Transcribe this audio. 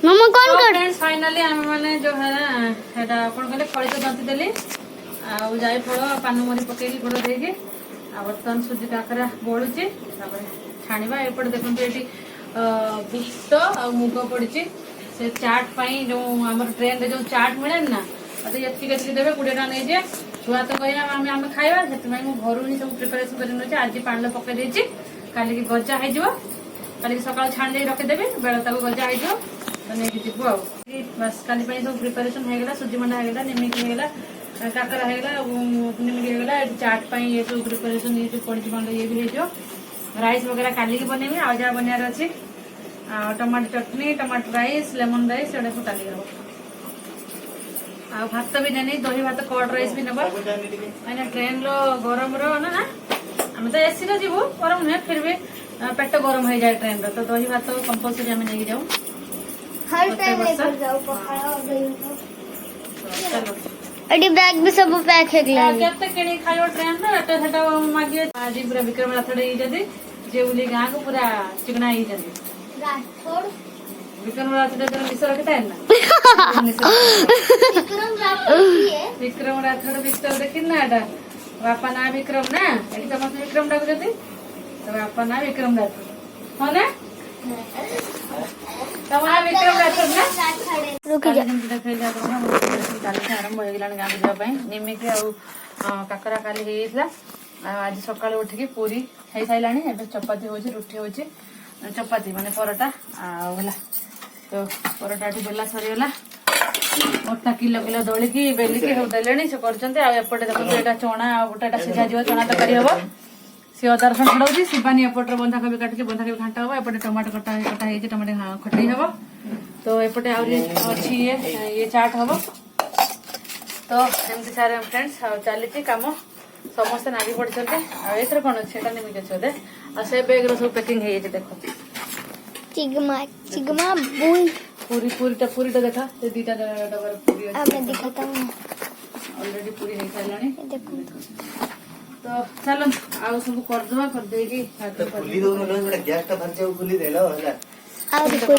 मम्मा कौन कर friends finally हम माने जो है ना एटा कोन कहले खड़ी तो जंती देली आ जाई फळ पानमरी पकेली गोड़ देके आ बर्तन सुजी काकरा बोलुची तापर छाणीबा एपट देखंतु एटी बुट आ मुग पड़ची से चाट पाई जो हमर ट्रेन रे जो चाट मिले ना अते यत्ती केतली देबे 20 टा नै जे छुआ तो कहला हम खाइबा सेत मैं मु घरु ही सब प्रिपरेशन करि नछि आज पान पके देछि काली की गजा है जो काली सकाळ छाण दे रखे देबे बेला ताको गजा है जो तो नै जीवो आ बस काली पाई सब प्रिपरेशन हे गेला सुजी मंडा हे गेला निमिक हे गेला काकरा हे गेला निमिक हे गेला चाट पाई ये सब प्रिपरेशन ये जो पड़ी बंद ये भी हे जो राइस वगैरह काली की बनेबे आ जा बनियार अछि टमाटर चटनी टमाटर राइस लेमन राइस एडा को काली हो आ भात भी देनी दही भात कॉर्ड राइस भी नबा मैंने ट्रेन रो गरम रो ना हम तो एसी रे जीवो गरम है फिर भी पेट गरम हो जाए ट्रेन रो तो दही भात कंपलसरी हम नहीं जाऊ हर टाइम लेकर जाओ पखाड़ा और दही चलो अडी बैग भी सब पैक है गला केते केणी खायो ट्रेन रो एटा सेटा मागिए आज पूरा विक्रम राथड़े ही जदी जेउली गां को पूरा चिकना ही जदी राठौड़ विक्रम राथड़े जरा मिस रखता है ना विक्रम राथड़ पिक्चर देखिन ना एटा बापा ना विक्रम ना एटी समस्त विक्रम डाक जदी तो बापा ना विक्रम राथड़ हो ना तमा विक्रम राथड़ ना रुक जा देखै जा तो हम काली आरंभ हो गेलान गां दिया पई निमिक आ काकरा काली हेइतला आज सकाळ उठ के पूरी हे साइलानी एबे चपाती होची रोटी होची चपाती माने परोटा आ होला तो परोटा टी बेला सरी होला मोटा किलो किलो दोली की बेली की हो देलेनी से करचंते आ एपटे देखो एटा चोणा आ बुटाटा सिझा जीव चोणा तो करी हबो से अदा रसुन छडौची शिबानी एपटे बंधा कोबी काटची बंधा कोबी घांटा हबो एपटे टमाटर कटा हे टमाटर खटई हबो तो एपटे आउरी अछि ये चाट हबो तो एमती सारे फ्रेंड्स चली काम समस्त नागी पड़ते एथर कौन अच्छे निमिक अच्छे दे आ से बैग रो सब पैकिंग है देखो चिगमा चिगमा बुल पूरी देखा से दीटा डबर पूरी अब मैं दिखाता हूं ऑलरेडी पूरी नहीं खाइलानी देखो तो चलो आउ सब कर दवा कर देगी खुली दो गैस टा भर जाऊ खुली देलो होला और कोई